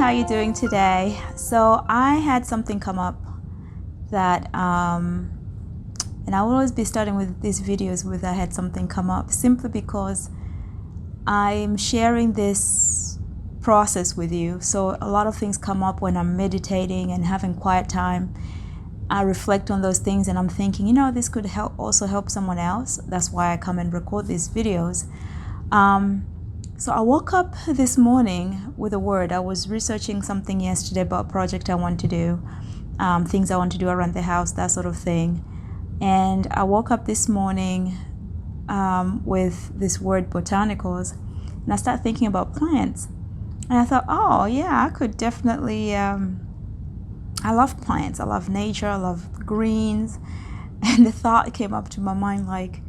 how are you doing today? So I had something come up that and I will always be starting with these videos with I had something come up, simply because I'm sharing this process with you. So a lot of things come up when I'm meditating and having quiet time. I reflect on those things and I'm thinking, this could also help someone else. That's why I come and record these videos. So I woke up this morning with a word. I was researching something yesterday about a project I want to do, things I want to do around the house, that sort of thing. And I woke up this morning with this word botanicals, and I started thinking about plants. And I thought, oh yeah, I could definitely, I love plants, I love nature, I love greens. And the thought came up to my mind like,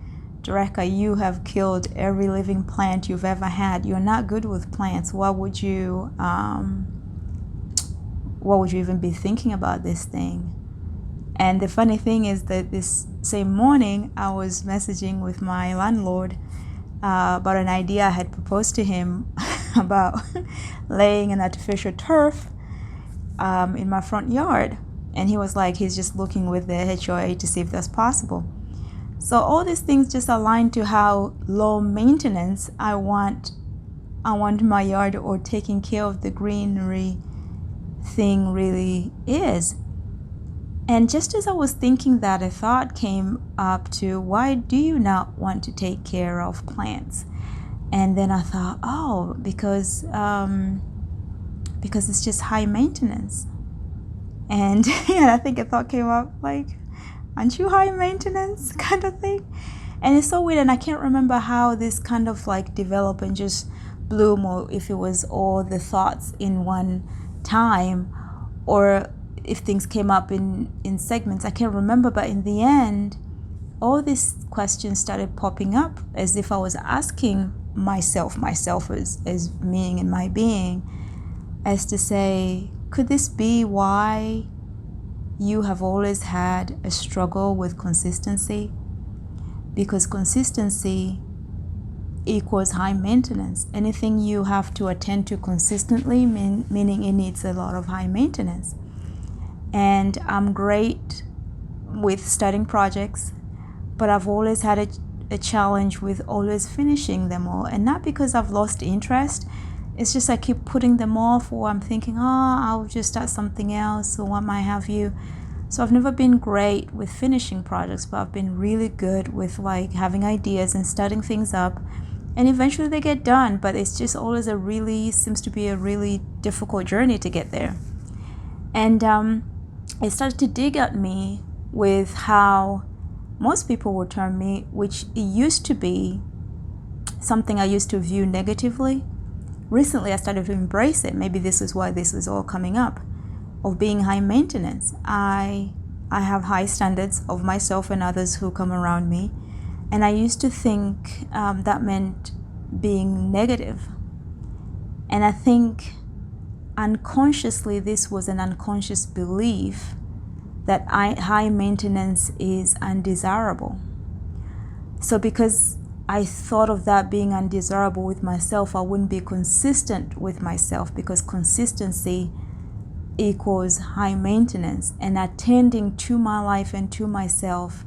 Doreca, you have killed every living plant you've ever had. You're not good with plants. Why would you even be thinking about this thing? And the funny thing is that this same morning, I was messaging with my landlord about an idea I had proposed to him about laying an artificial turf in my front yard. And he was like, he's just looking with the HOA to see if that's possible. So all these things just align to how low maintenance I want my yard, or taking care of the greenery thing really is. And just as I was thinking that, a thought came up to, why do you not want to take care of plants? And then I thought, oh, because it's just high maintenance. And I think a thought came up like, aren't you high maintenance, kind of thing? And it's so weird, and I can't remember how this kind of like developed and just bloom, or if it was all the thoughts in one time, or if things came up in segments. I can't remember, but in the end, all these questions started popping up as if I was asking myself as meaning in my being, as to say, could this be why you have always had a struggle with consistency? Because consistency equals high maintenance. Anything you have to attend to consistently, meaning it needs a lot of high maintenance. And I'm great with starting projects, but I've always had a challenge with always finishing them all. And not because I've lost interest, it's just I keep putting them off, or I'm thinking, I'll just start something else, or what might have you. So I've never been great with finishing projects, but I've been really good with like having ideas and starting things up, and eventually they get done. But it's just always seems to be a really difficult journey to get there. And it started to dig at me with how most people would term me, which it used to be something I used to view negatively. Recently, I started to embrace it. Maybe this is why this is all coming up, of being high maintenance. I have high standards of myself and others who come around me. And I used to think that meant being negative. And I think unconsciously, this was an unconscious belief that high maintenance is undesirable. So because I thought of that being undesirable with myself, I wouldn't be consistent with myself, because consistency equals high maintenance, and attending to my life and to myself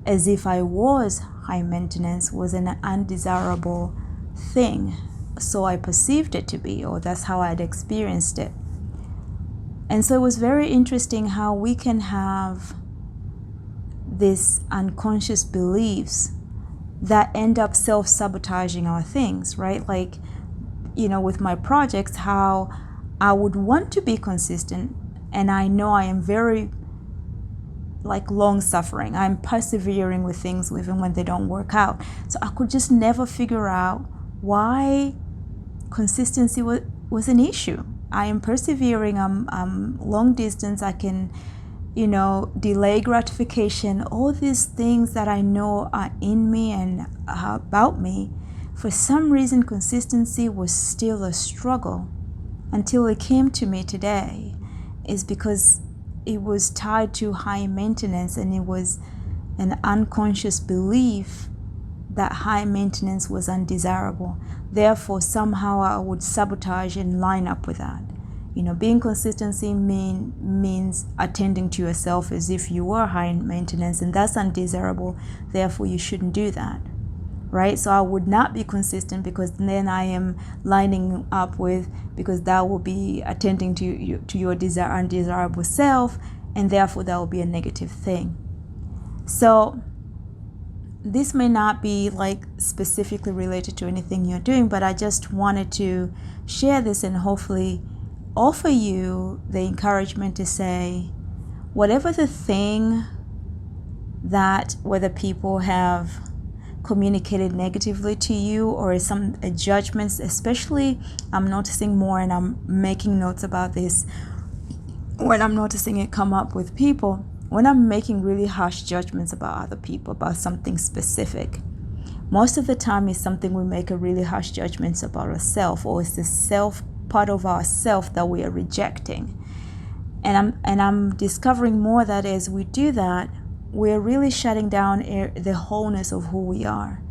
as if I was high maintenance was an undesirable thing. So I perceived it to be, or that's how I'd experienced it. And so it was very interesting how we can have these unconscious beliefs that end up self-sabotaging our things, right? Like, with my projects, how I would want to be consistent, and I know I am very like long-suffering. I'm persevering with things even when they don't work out. So I could just never figure out why consistency was an issue. I am persevering, I'm long distance, I can, delay gratification, all these things that I know are in me and about me. For some reason, consistency was still a struggle until it came to me today, is because it was tied to high maintenance, and it was an unconscious belief that high maintenance was undesirable. Therefore, somehow I would sabotage and line up with that. Being consistency means attending to yourself as if you were high maintenance, and that's undesirable. Therefore, you shouldn't do that, right? So I would not be consistent, because then I am lining up with, because that will be attending to your undesirable self, and therefore that will be a negative thing. So this may not be like specifically related to anything you're doing, but I just wanted to share this and hopefully offer you the encouragement to say, whatever the thing that whether people have communicated negatively to you, or some judgments, especially I'm noticing more, and I'm making notes about this when I'm noticing it come up with people, when I'm making really harsh judgments about other people, about something specific. Most of the time it's something we make a really harsh judgments about ourselves, or it's the self part of ourself that we are rejecting. And I'm discovering more that as we do that, we're really shutting down the wholeness of who we are.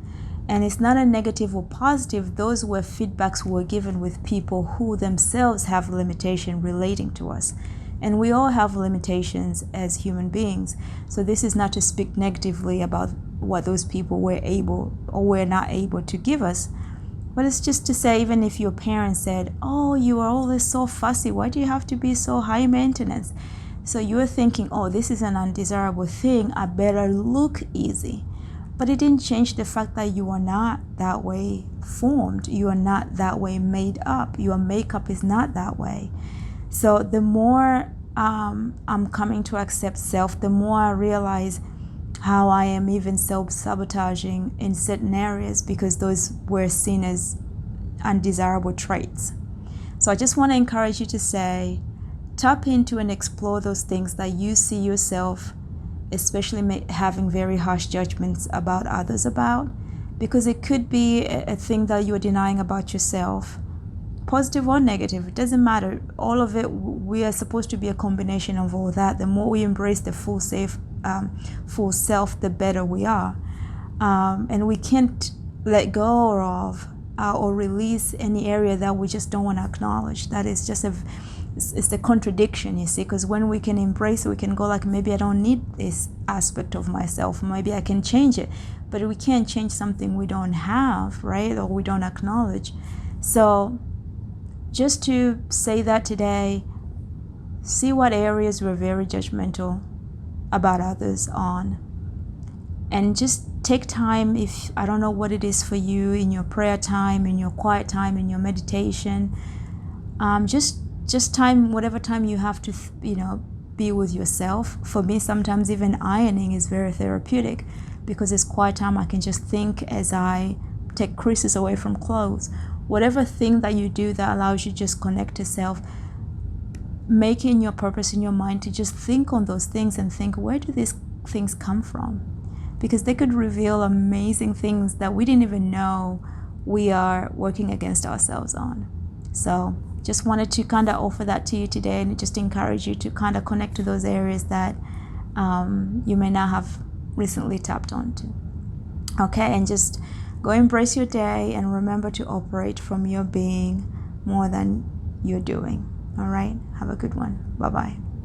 And it's not a negative or positive. Those were feedbacks we were given with people who themselves have limitation relating to us. And we all have limitations as human beings. So this is not to speak negatively about what those people were able or were not able to give us. But it's just to say, even if your parents said, oh, you are always so fussy, why do you have to be so high maintenance? So you're thinking, oh, this is an undesirable thing, I better look easy. But it didn't change the fact that you are not that way formed. You are not that way made up. Your makeup is not that way. So the more I'm coming to accept self, the more I realize how I am even self-sabotaging in certain areas, because those were seen as undesirable traits. So I just want to encourage you to say, tap into and explore those things that you see yourself, especially having very harsh judgments about others about, because it could be a thing that you're denying about yourself, positive or negative, it doesn't matter. All of it, we are supposed to be a combination of all that. The more we embrace the full self, the better we are. And we can't let go of or release any area that we just don't want to acknowledge. That is just it's the contradiction, you see, because when we can embrace it, we can go like, maybe I don't need this aspect of myself, maybe I can change it. But we can't change something we don't have, right? Or we don't acknowledge. So just to say that today, see what areas we're very judgmental about others on, and just take time. If I don't know what it is for you, in your prayer time, in your quiet time, in your meditation, just time, whatever time you have to be with yourself. For me, sometimes even ironing is very therapeutic, because it's quiet time. I can just think as I take creases away from clothes. Whatever thing that you do that allows you to just connect to self, making your purpose in your mind to just think on those things and think, where do these things come from? Because they could reveal amazing things that we didn't even know we are working against ourselves on. So just wanted to kind of offer that to you today, and just encourage you to kind of connect to those areas that you may not have recently tapped onto. Okay, and just go embrace your day, and remember to operate from your being more than you're doing. All right, have a good one. Bye-bye.